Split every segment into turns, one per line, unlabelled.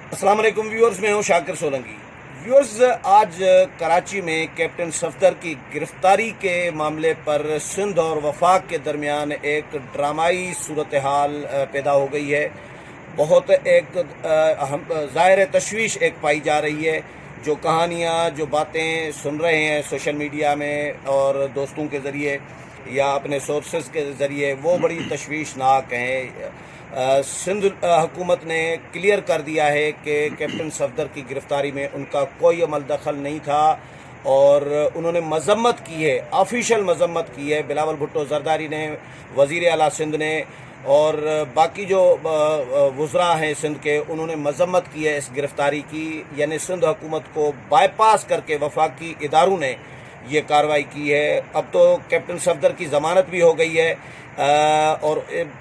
अस्सलाम वालेकुम व्यूअर्स, मैं हूं शाकिर सोलंकी। व्यूअर्स, आज कराची में कैप्टन सफदर की गिरफ्तारी के मामले पर सिंध और वफाक के दरमियान एक ड्रामाई सूरत हाल पैदा हो गई है। बहुत एक ज़ाहिर तशवीश एक पाई जा रही है। जो कहानियाँ, जो बातें सुन रहे हैं सोशल मीडिया में और दोस्तों के ज़रिए या अपने सोर्सेस के ज़रिए, वो बड़ी तशवीशनाक हैं। सिंध हुकूमत ने क्लियर कर दिया है कि कैप्टन सफदर की गिरफ्तारी में उनका कोई अमल दखल नहीं था और उन्होंने मजम्मत की है, ऑफिशियल मजम्मत की है। बिलावल भुट्टो जरदारी ने, वज़ीर आला सिंध ने और बाकी जो वज़रा हैं सिंध के, उन्होंने मजम्मत की है इस गिरफ्तारी की। यानी सिंध हुकूमत को बाईपास करके वफाकी इदारों ने ये कार्रवाई की है। अब तो कैप्टन सफदर की ज़मानत भी हो गई है और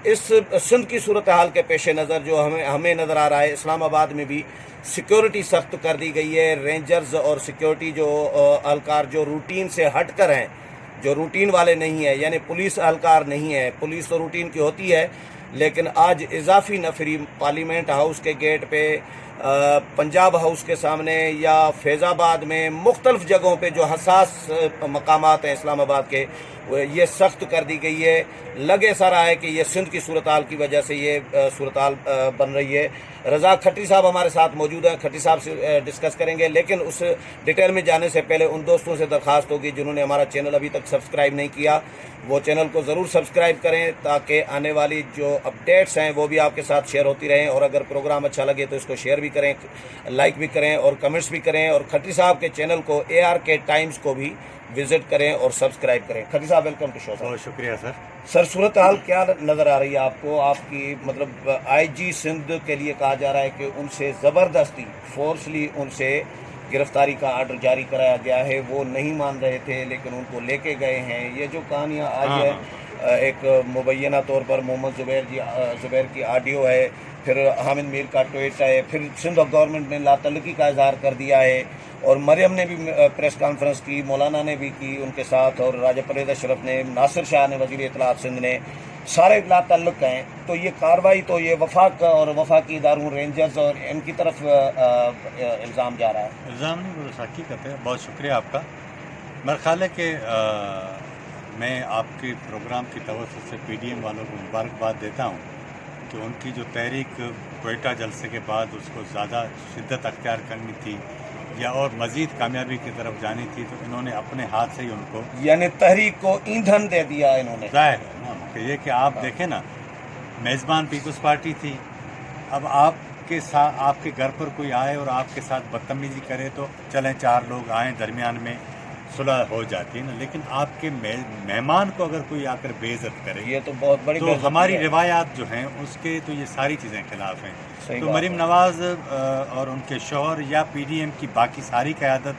इस सिंध की सूरत हाल के पेश नज़र जो हमें नज़र आ रहा है, इस्लामाबाद में भी सिक्योरिटी सख्त कर दी गई है। रेंजर्स और सिक्योरिटी जो अहलकार जो रूटीन से हट कर हैं, जो रूटीन वाले नहीं है, यानी पुलिस अहलकार नहीं है। पुलिस तो रूटीन की होती है, लेकिन आज इजाफी नफरी पार्लियामेंट हाउस के गेट पे, पंजाब हाउस के सामने या फैज़ाबाद में, मुख्तलिफ जगहों पे जो हसास मकामात हैं इस्लामाबाद के, ये सख्त कर दी गई है। लगे सा रहा है कि ये सिंध की सूरत हाल की वजह से ये सूरत हाल बन रही है। रज़ाक खट्टी साहब हमारे साथ मौजूद हैं, खट्टी साहब से डिस्कस करेंगे। लेकिन उस डिटेल में जाने से पहले उन दोस्तों से दरख्वास्त होगी जिन्होंने हमारा चैनल अभी तक सब्सक्राइब नहीं किया, वो चैनल को ज़रूर सब्सक्राइब करें ताकि आने वाली जो अपडेट्स हैं वो भी आपके साथ शेयर होती रहें। और अगर प्रोग्राम अच्छा लगे तो इसको शेयर भी करें, लाइक भी करें और कमेंट्स भी करें। और खट्टी साहब के चैनल को, ARK टाइम्स को भी विजिट करें और सब्सक्राइब करें। खट्टी साहब, वेलकम टू शो।
बहुत शुक्रिया सर।
सर, सूरत हाल क्या नज़र आ रही है आपको? आपकी मतलब IG सिंध के लिए कहा जा रहा है कि उनसे ज़बरदस्ती फोर्सली उनसे गिरफ्तारी का आर्डर जारी कराया गया है। वो नहीं मान रहे थे लेकिन उनको लेके गए हैं। ये जो कहानियाँ आई है, एक मुबैना तौर पर मोहम्मद ज़ुबैर की ऑडियो है, फिर हामिद मीर का ट्वीट है, फिर सिंध गवर्नमेंट ने लातल्लुकी का इजहार कर दिया है और मरियम ने भी प्रेस कॉन्फ्रेंस की, मौलाना ने भी की उनके साथ, और राजा परवेज़ अशरफ ने, नासिर शाह ने, वज़ीर इत्तलात सिंध ने, सारे लातल्लुक हैं। तो ये कार्रवाई तो ये वफाक और वफाकी इदारों, रेंजर्स और इनकी तरफ इल्ज़ाम जा रहा है।
इल्ज़ाम नहीं, वो हकीकत है। बहुत शुक्रिया आपका। मेरा ख्याल है कि मैं आपके प्रोग्राम की तवज्जो से PDM वालों को मुबारकबाद देता हूँ कि उनकी जो तहरीक क्वेटा जलसे के बाद उसको ज़्यादा शिद्दत अख्तियार करनी थी या और मज़ीद कामयाबी की तरफ जानी थी, तो इन्होंने अपने हाथ से ही उनको, यानी
तहरीक को ईंधन दे दिया इन्होंने।
ज़ाहिर है ना कि ये कि आप देखें ना, मेज़बान पीपल्स पार्टी थी। अब आपके साथ, आपके घर पर कोई आए और आपके साथ बदतमीज़ी करे तो चलें, 4 लोग आएँ, दरमियान में सुलह हो जाती है ना। लेकिन आपके मेहमान को अगर कोई आकर बेइज्जत करे,
ये तो बहुत बड़ी
तो हमारी रिवायात जो हैं उसके तो ये सारी चीज़ें खिलाफ हैं। तो मरीम नवाज़ और उनके शौहर या PDM की बाकी सारी क़यादत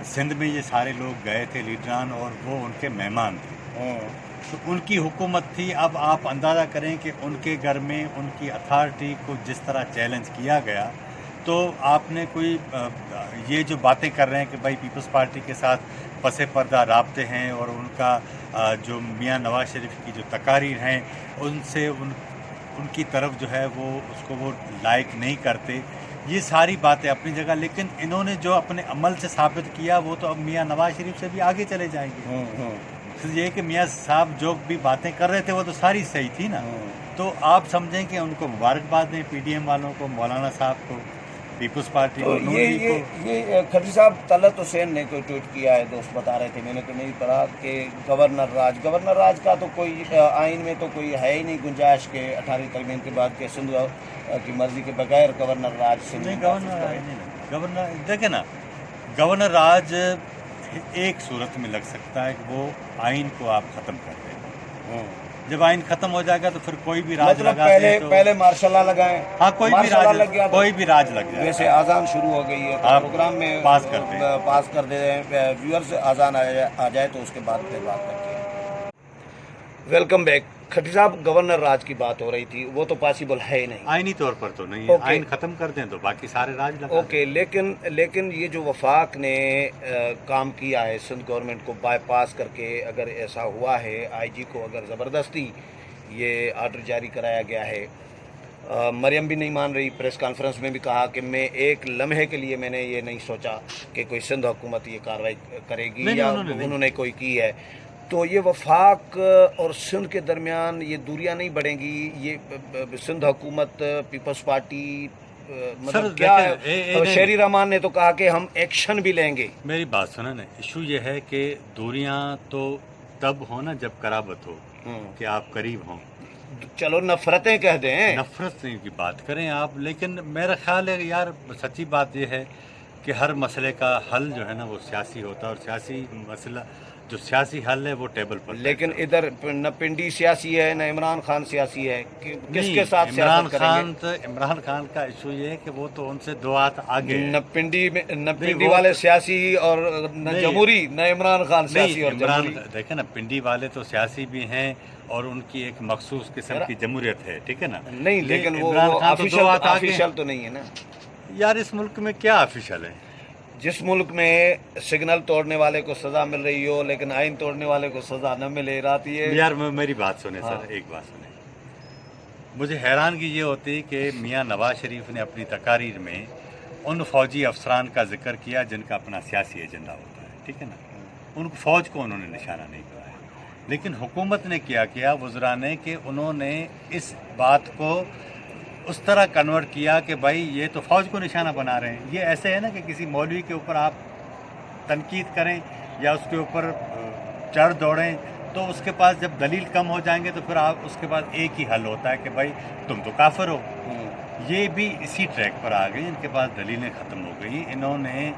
सिंध में, ये सारे लोग गए थे लीडरान, और वो उनके मेहमान थे, तो उनकी हुकूमत थी। अब आप अंदाज़ा करें कि उनके घर में उनकी अथॉरिटी को जिस तरह चैलेंज किया गया, तो आपने कोई ये जो बातें कर रहे हैं कि भाई पीपल्स पार्टी के साथ पसे पर्दा राब्ते हैं और उनका जो मियां नवाज शरीफ की जो तकारीर हैं उनसे उनकी तरफ जो है वो उसको वो लाइक नहीं करते, ये सारी बातें अपनी जगह। लेकिन इन्होंने जो अपने अमल से साबित किया वो तो अब मियां नवाज शरीफ से भी आगे चले जाएंगे। तो ये कि मियां साहब जो भी बातें कर रहे थे वो तो सारी सही थी ना। तो आप समझें कि उनको मुबारकबाद दें, PDM वालों को, मौलाना साहब को, पीपल्स पार्टी को।
तो ये खट्टी साहब, तलत हुसैन ने कोई ट्वीट किया है, दोस्त बता रहे थे, मैंने तो नहीं पढ़ा, कि गवर्नर राज का तो कोई आइन में तो कोई है ही नहीं गुंजाइश के 18वीं तरमीम के बाद के सिंध की मर्जी के बगैर गवर्नर राज सिंध
नहीं। गवर्नर देखे ना, गवर्नर राज एक सूरत में लग सकता है कि वो आइन को आप ख़त्म कर दें। जब आइन खत्म हो जाएगा तो फिर कोई भी राज
मतलब
लगा
पहले मार्शल लॉ लगाएं।
हाँ, कोई भी राज लग जाए।
जैसे आज़ान शुरू हो गई है तो प्रोग्राम में
पास कर दे
व्यूअर्स, आज़ान आ जाए तो उसके बाद फिर बात करते हैं। Welcome back. खट्टी साहब, गवर्नर राज की बात हो रही थी, वो तो पॉसिबल है ही नहीं,
आईनी तौर पर तो नहीं है। आइन खत्म कर दें तो बाकी सारे राज लगा।
ओके, लेकिन ये जो वफाक ने काम किया है सिंध गवर्नमेंट को बाईपास करके, अगर ऐसा हुआ है, IG को अगर ज़बरदस्ती ये आर्डर जारी कराया गया है مریم بھی نہیں مان رہی، پریس کانفرنس میں بھی کہا کہ میں ایک لمحے کے لیے میں نے یہ نہیں سوچا کہ کوئی سندھ حکومت یہ کارروائی کرے گی یا انہوں نے کوئی کی ہے. تو یہ وفاق اور سندھ کے درمیان یہ دوریاں نہیں بڑھیں گی؟ یہ سندھ حکومت، پیپلز پارٹی، مطلب کیا ہے؟ شہری رحمان نے تو کہا کہ ہم ایکشن بھی لیں گے.
میری بات سنیں نا، ایشو یہ ہے کہ دوریاں تو تب ہو نا جب قرابت ہو، کہ آپ قریب ہوں.
چلو نفرتیں کہہ دیں،
نفرت کی بات کریں آپ، لیکن میرا خیال ہے کہ یار سچی بات یہ ہے کہ ہر مسئلے کا حل جو ہے نا وہ سیاسی ہوتا ہے، اور سیاسی مسئلہ جو سیاسی حل ہے وہ ٹیبل پر.
لیکن ادھر نہ پنڈی سیاسی ہے نہ عمران خان سیاسی ہے، کس کے ساتھ سیاست کریں گے؟
عمران خان کا ایشو یہ ہے کہ وہ تو ان سے دو ہاتھ آگے.
نہ پنڈی والے سیاسی اور نہ جمہوری، نہ عمران خان سیاسی اور جمہوری.
دیکھیں نا، پنڈی والے تو سیاسی بھی ہیں اور ان کی ایک مخصوص قسم کی جمہوریت ہے، ٹھیک ہے نا.
نہیں لیکن وہ آفیشل تو نہیں ہے نا
یار. اس ملک میں کیا آفیشل ہے؟
جس ملک میں سگنل توڑنے والے کو سزا مل رہی ہو لیکن آئین توڑنے والے کو سزا نہ ملے. رات یہ
یار میری بات سنیں سر، ایک بات سنیں. مجھے حیرانگی یہ ہوتی کہ میاں نواز شریف نے اپنی تقاریر میں ان فوجی افسران کا ذکر کیا جن کا اپنا سیاسی ایجنڈا ہوتا ہے، ٹھیک ہے نا. ان فوج کو انہوں نے نشانہ نہیں کرایا، لیکن حکومت نے کیا وزراء نے کہ انہوں نے اس بات کو اس طرح کنورٹ کیا کہ بھائی یہ تو فوج کو نشانہ بنا رہے ہیں. یہ ایسے ہے نا کہ کسی مولوی کے اوپر آپ تنقید کریں یا اس کے اوپر چڑھ دوڑیں تو اس کے پاس جب دلیل کم ہو جائیں گے تو پھر آپ اس کے پاس ایک ہی حل ہوتا ہے کہ بھائی تم تو کافر ہو. یہ بھی اسی ٹریک پر آ گئی، ان کے پاس دلیلیں ختم ہو گئی. انہوں نے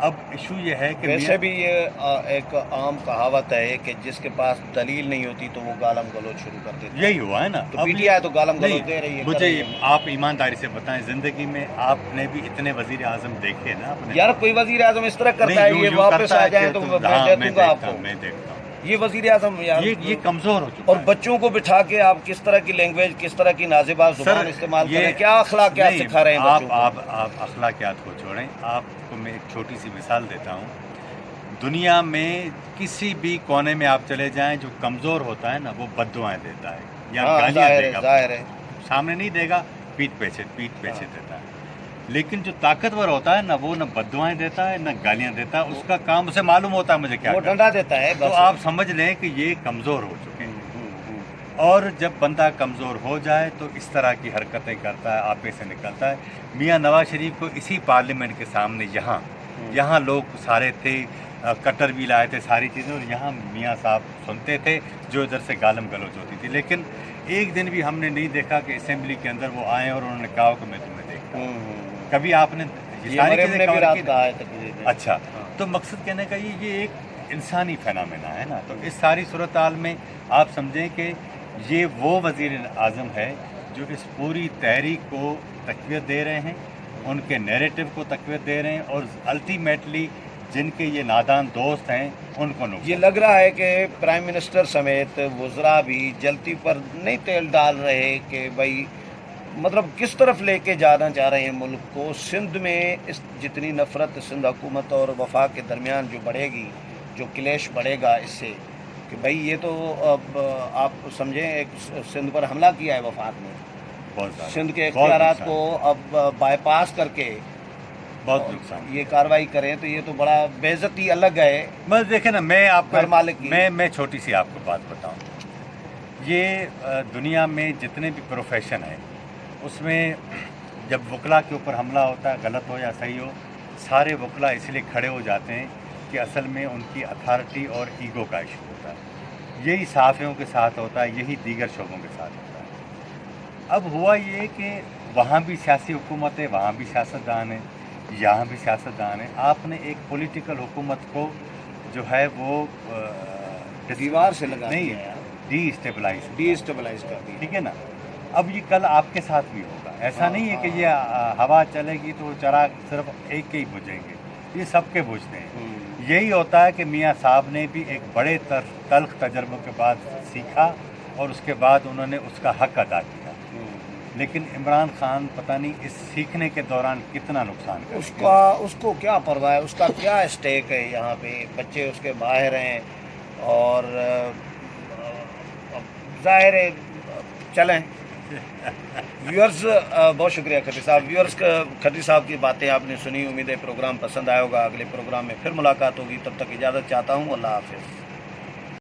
اب ایشو یہ ہے کہ
ویسے بھی یہ ایک عام کہاوت ہے کہ جس کے پاس دلیل نہیں ہوتی تو وہ گالم گلوچ شروع کر دیتا ہے.
یہی ہوا ہے نا.
تو پی ٹی آئی تو گالم گلوچ دے رہی ہے.
مجھے آپ ایمانداری سے بتائیں، زندگی میں آپ نے بھی اتنے وزیر اعظم دیکھے نا اپنے؟
یار کوئی وزیر اعظم اس طرح کرتا ہے یہ واپس آ جائیں تو میں دیکھوں گا آپ کو.
میں دیکھتا ہوں
یہ وزیر اعظم
یہ کمزور ہو چکا ہے.
اور بچوں کو بٹھا کے آپ کس طرح کی لینگویج، کس طرح کی نازیبا زبان استعمال کریں، کیا اخلاقیات سکھا رہے ہیں بچوں کو؟
آپ اخلاقیات کو چھوڑیں. آپ کو میں ایک چھوٹی سی مثال دیتا ہوں. دنیا میں کسی بھی کونے میں آپ چلے جائیں، جو کمزور ہوتا ہے نا وہ بد دعائیں دیتا ہے یا گالیاں دے گا.
ظاہر ہے
سامنے نہیں دے گا، پیٹھ پیچھے دیتا ہے. لیکن جو طاقتور ہوتا ہے نا وہ نہ بد دعائیں دیتا ہے نہ گالیاں دیتا ہے. اس کا کام اسے معلوم ہوتا ہے مجھے کیا،
وہ ڈنڈا دیتا ہے.
تو آپ سمجھ لیں کہ یہ کمزور ہو چکے ہیں. اور جب بندہ کمزور ہو جائے تو اس طرح کی حرکتیں کرتا ہے، آپے سے نکلتا ہے. میاں نواز شریف کو اسی پارلیمنٹ کے سامنے یہاں لوگ سارے تھے، کٹر بھی لائے تھے، ساری چیزیں، اور یہاں میاں صاحب سنتے تھے جو ادھر سے گالم گلوچ ہوتی تھی. لیکن ایک دن بھی ہم نے نہیں دیکھا کہ اسمبلی کے اندر وہ آئے اور انہوں نے کہا کہ میں تمہیں دیکھتا ہوں. کبھی آپ نے یہ ساری چیزیں کہا ہے؟ اچھا، تو مقصد کہنے کا یہ ایک انسانی فینامنا ہے نا. تو اس ساری صورتحال میں آپ سمجھیں کہ یہ وہ وزیر اعظم ہے جو اس پوری تحریک کو تقویت دے رہے ہیں، ان کے نیریٹو کو تقویت دے رہے ہیں، اور الٹیمیٹلی جن کے یہ نادان دوست ہیں ان کو نقصان.
یہ لگ رہا ہے کہ پرائم منسٹر سمیت وزراء بھی جلتی پر نہیں تیل ڈال رہے کہ بھائی مطلب کس طرف لے کے جانا چاہ رہے ہیں ملک کو. سندھ میں اس جتنی نفرت سندھ حکومت اور وفاق کے درمیان جو بڑھے گی، جو کلیش بڑھے گا اس سے، کہ بھائی یہ تو اب آپ سمجھیں ایک سندھ پر حملہ کیا ہے وفاق نے، سندھ کے اختیارات کو اب بائی پاس کر کے
بہت نقصان
یہ کاروائی کریں تو یہ تو بڑا بے عزتی الگ ہے.
بس دیکھیں نا، میں آپ
گھر مالک کی
میں چھوٹی سی آپ کو بات بتاؤں. یہ دنیا میں جتنے بھی پروفیشن ہیں اس میں جب وکلا کے اوپر حملہ ہوتا ہے، غلط ہو یا صحیح ہو، سارے وکلا اس لیے کھڑے ہو جاتے ہیں کہ اصل میں ان کی اتھارٹی اور ایگو کا ایشو ہوتا ہے. یہی صحافیوں کے ساتھ ہوتا ہے، یہی دیگر شعبوں کے ساتھ ہوتا ہے. اب ہوا یہ کہ وہاں بھی سیاسی حکومت ہے، وہاں بھی سیاستدان ہیں، یہاں بھی سیاستدان ہیں. آپ نے ایک پولیٹیکل حکومت کو جو ہے وہ
دیوار سے لگا
نہیں ڈی اسٹیبلائز
کر دی،
ٹھیک ہے نا. اب یہ کل آپ کے ساتھ بھی ہوگا. ایسا نہیں ہے کہ یہ ہوا چلے گی تو چراغ صرف ایک کے ہی بجھیں گے، یہ سب کے بجھتے ہیں. یہی ہوتا ہے کہ میاں صاحب نے بھی ایک بڑے تلخ تجربوں کے بعد سیکھا اور اس کے بعد انہوں نے اس کا حق ادا کیا. لیکن عمران خان پتہ نہیں اس سیکھنے کے دوران کتنا نقصان کر
اس کو کیا پرواہ ہے، اس کا کیا اسٹیک ہے یہاں پہ. بچے اس کے باہر ہیں اور ظاہر ہے چلیں व्यूअर्स बहुत शुक्रिया खट्टी साहब। व्यूअर्स खट्टी साहब की बातें आपने सुनी, उम्मीद है प्रोग्राम पसंद आया होगा। अगले प्रोग्राम में फिर मुलाकात होगी, तब तक इजाज़त चाहता हूँ। अल्लाह हाफिज़।